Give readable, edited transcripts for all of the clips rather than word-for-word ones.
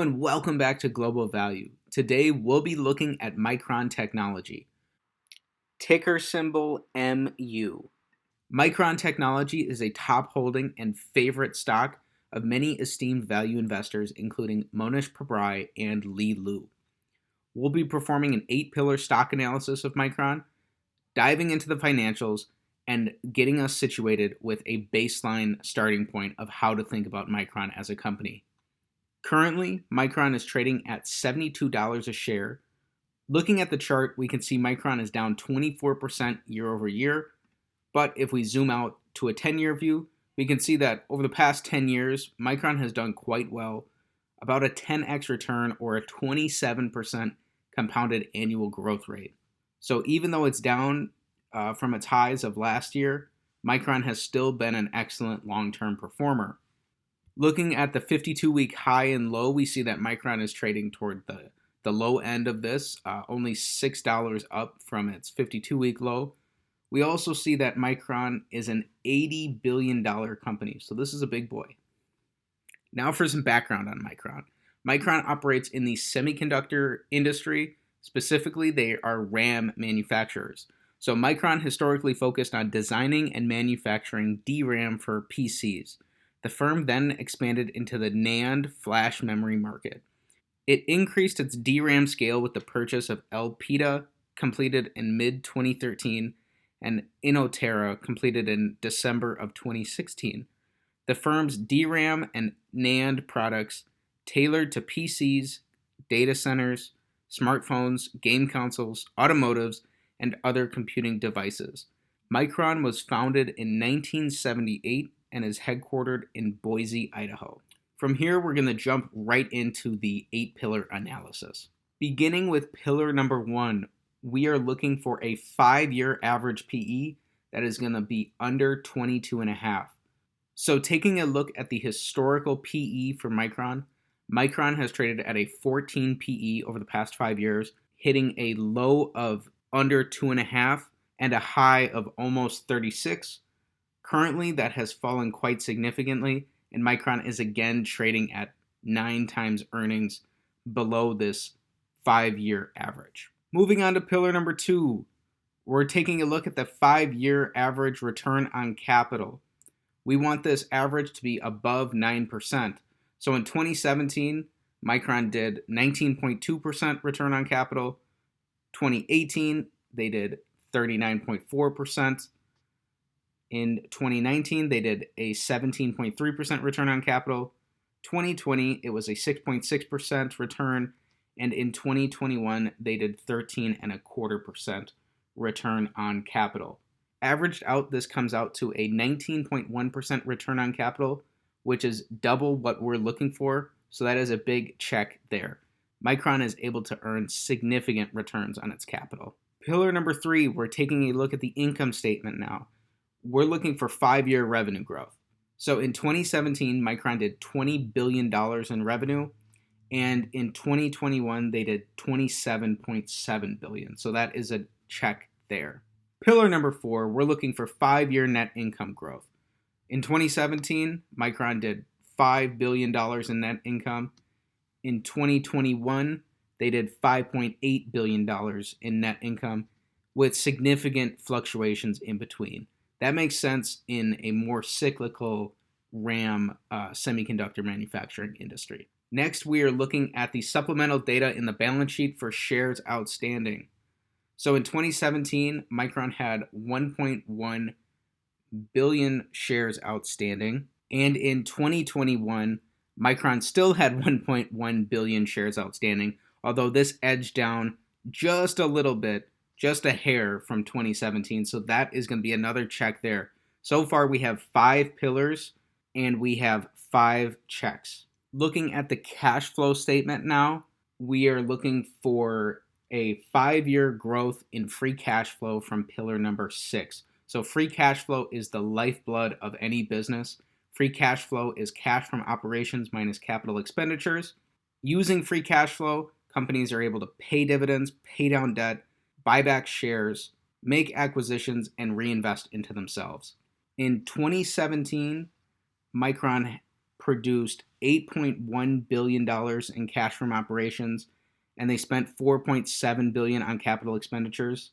and welcome back to Global Value. Today we'll be looking at Micron Technology. Ticker symbol MU. Micron Technology is a top holding and favorite stock of many esteemed value investors, including Monish Pabrai and Li Lu. We'll be performing an 8-pillar stock analysis of Micron, diving into the financials, and getting us situated with a baseline starting point of how to think about Micron as a company. Currently, Micron is trading at $72 a share. Looking at the chart, we can see Micron is down 24% year over year. But if we zoom out to a 10-year view, we can see that over the past 10 years, Micron has done quite well, about a 10x return or a 27% compounded annual growth rate. So even though it's down from its highs of last year, Micron has still been an excellent long-term performer. Looking at the 52-week high and low, we see that Micron is trading toward the low end of this, only $6 up from its 52-week low. We also see that Micron is an $80 billion company, so this is a big boy. Now for some background on Micron. Micron operates in the semiconductor industry. Specifically, they are RAM manufacturers. So Micron historically focused on designing and manufacturing DRAM for PCs. The firm then expanded into the NAND flash memory market. It increased its DRAM scale with the purchase of Elpida, completed in mid-2013, and Inotera, completed in December of 2016. The firm's DRAM and NAND products tailored to PCs, data centers, smartphones, game consoles, automotives, and other computing devices. Micron was founded in 1978 and is headquartered in Boise, Idaho. From here, we're going to jump right into the 8-pillar analysis. Beginning with pillar number 1, we are looking for a 5-year average PE that is going to be under 22.5. So taking a look at the historical PE for Micron, Micron has traded at a 14 PE over the past 5 years, hitting a low of under 2.5 and a high of almost 36. Currently, that has fallen quite significantly, and Micron is again trading at 9 times earnings below this 5-year average. Moving on to pillar number 2, we're taking a look at the 5-year average return on capital. We want this average to be above 9%. So in 2017, Micron did 19.2% return on capital. 2018, they did 39.4%. In 2019, they did a 17.3% return on capital. 2020, it was a 6.6% return. And in 2021, they did 13.25% return on capital. Averaged out, this comes out to a 19.1% return on capital, which is double what we're looking for. So that is a big check there. Micron is able to earn significant returns on its capital. Pillar number 3, we're taking a look at the income statement now. We're looking for 5-year revenue growth. So in 2017, Micron did $20 billion in revenue, and in 2021, they did $27.7 billion. So that is a check there. Pillar number 4, we're looking for 5-year net income growth. In 2017, Micron did $5 billion in net income. In 2021, they did $5.8 billion in net income, with significant fluctuations in between. That makes sense in a more cyclical RAM semiconductor manufacturing industry. Next, we are looking at the supplemental data in the balance sheet for shares outstanding. So in 2017, Micron had 1.1 billion shares outstanding. And in 2021, Micron still had 1.1 billion shares outstanding, although this edged down just a little bit, just a hair from 2017. So that is going to be another check there. So far, we have 5 pillars and we have 5 checks. Looking at the cash flow statement now, we are looking for a 5-year growth in free cash flow from pillar number 6. So free cash flow is the lifeblood of any business. Free cash flow is cash from operations minus capital expenditures. Using free cash flow, companies are able to pay dividends, pay down debt, buy back shares, make acquisitions, and reinvest into themselves. In 2017, Micron produced $8.1 billion in cash from operations, and they spent $4.7 billion on capital expenditures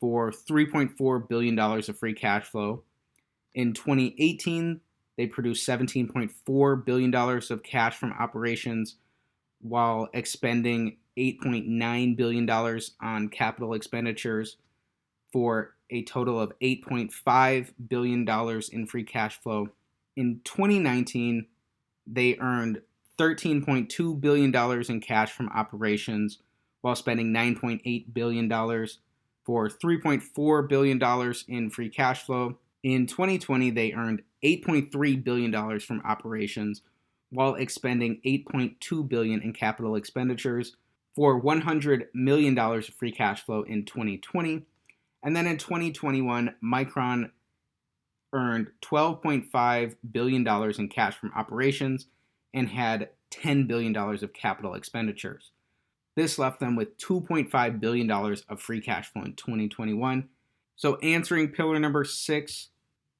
for $3.4 billion of free cash flow. In 2018, they produced $17.4 billion of cash from operations while expending $8.9 billion on capital expenditures for a total of $8.5 billion in free cash flow. In 2019, they earned $13.2 billion in cash from operations while spending $9.8 billion for $3.4 billion in free cash flow. In 2020, they earned $8.3 billion from operations while expending $8.2 billion in capital expenditures for $100 million of free cash flow in 2020. And then in 2021, Micron earned $12.5 billion in cash from operations and had $10 billion of capital expenditures. This left them with $2.5 billion of free cash flow in 2021. So answering pillar number 6,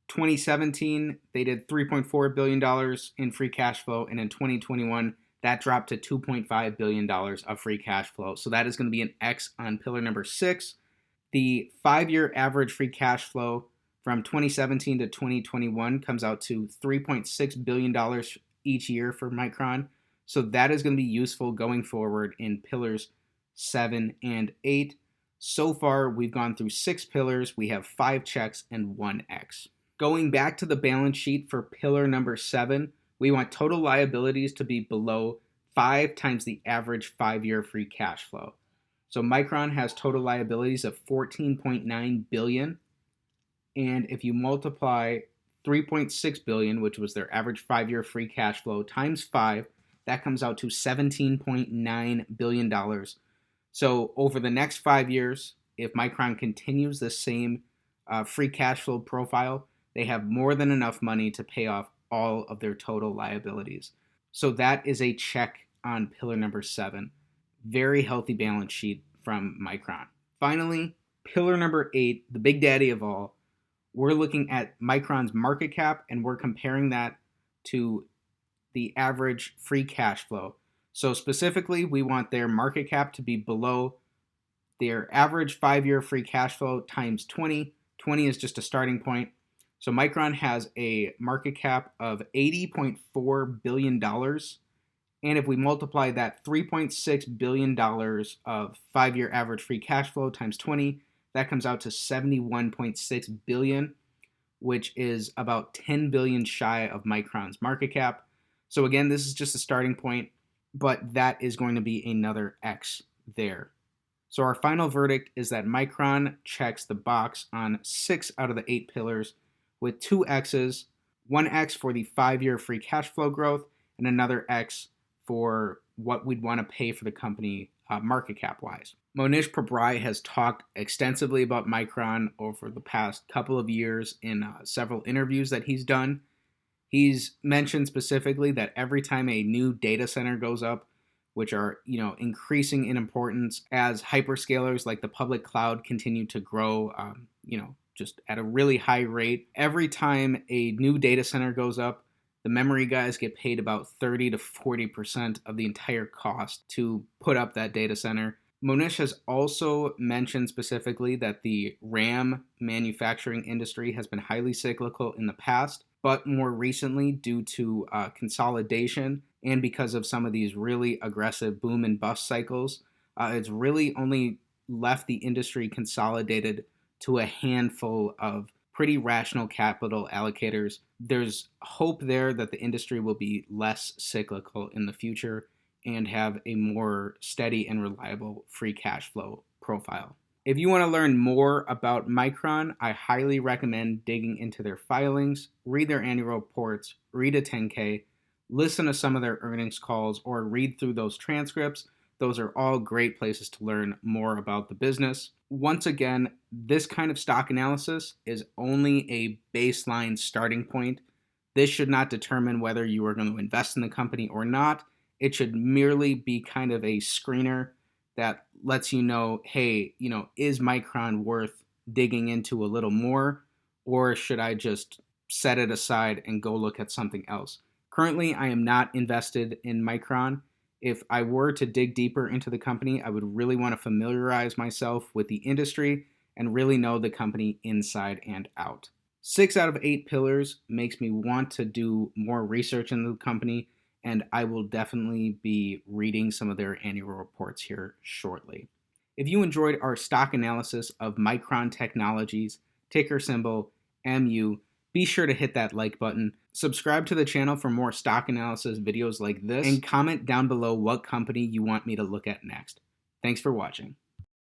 2017, they did $3.4 billion in free cash flow, and in 2021, that dropped to $2.5 billion of free cash flow. So that is going to be an X on pillar number 6. The 5-year average free cash flow from 2017 to 2021 comes out to $3.6 billion each year for Micron. So that is going to be useful going forward in pillars 7 and 8. So far, we've gone through 6 pillars. We have 5 checks and 1 X. Going back to the balance sheet for pillar number 7, we want total liabilities to be below 5 times the average 5-year free cash flow. So Micron has total liabilities of $14.9 billion. And if you multiply $3.6 billion, which was their average 5-year free cash flow, times 5, that comes out to $17.9 billion. So over the next 5 years, if Micron continues the same free cash flow profile, they have more than enough money to pay off all of their total liabilities. So that is a check on pillar number 7. Very healthy balance sheet from Micron. Finally, pillar number 8, the big daddy of all, we're looking at Micron's market cap, and we're comparing that to the average free cash flow. So specifically, we want their market cap to be below their average 5-year free cash flow times 20. 20 is just a starting point. So Micron has a market cap of $80.4 billion. And if we multiply that $3.6 billion of 5-year average free cash flow times 20, that comes out to $71.6 billion, which is about $10 billion shy of Micron's market cap. So again, this is just a starting point, but that is going to be another X there. So our final verdict is that Micron checks the box on 6 out of the 8 pillars with 2 X's, 1 X for the 5-year free cash flow growth, and another X for what we'd want to pay for the company market cap wise. Monish Pabrai has talked extensively about Micron over the past couple of years in several interviews that he's done. He's mentioned specifically that every time a new data center goes up, which are increasing in importance as hyperscalers like the public cloud continue to grow, just at a really high rate. Every time a new data center goes up, the memory guys get paid about 30 to 40% of the entire cost to put up that data center. Monish has also mentioned specifically that the RAM manufacturing industry has been highly cyclical in the past, but more recently, due to consolidation and because of some of these really aggressive boom and bust cycles, it's really only left the industry consolidated to a handful of pretty rational capital allocators. There's hope there that the industry will be less cyclical in the future and have a more steady and reliable free cash flow profile. If you want to learn more about Micron, I highly recommend digging into their filings, read their annual reports, read a 10K, listen to some of their earnings calls, or read through those transcripts. Those are all great places to learn more about the business. Once again, this kind of stock analysis is only a baseline starting point. This should not determine whether you are going to invest in the company or not. It should merely be kind of a screener that lets you know, hey, is Micron worth digging into a little more, or should I just set it aside and go look at something else? Currently, I am not invested in Micron. If I were to dig deeper into the company, I would really want to familiarize myself with the industry and really know the company inside and out. 6 out of 8 pillars makes me want to do more research into the company, and I will definitely be reading some of their annual reports here shortly. If you enjoyed our stock analysis of Micron Technologies, ticker symbol MU, be sure to hit that like button, subscribe to the channel for more stock analysis videos like this, and comment down below what company you want me to look at next. Thanks for watching.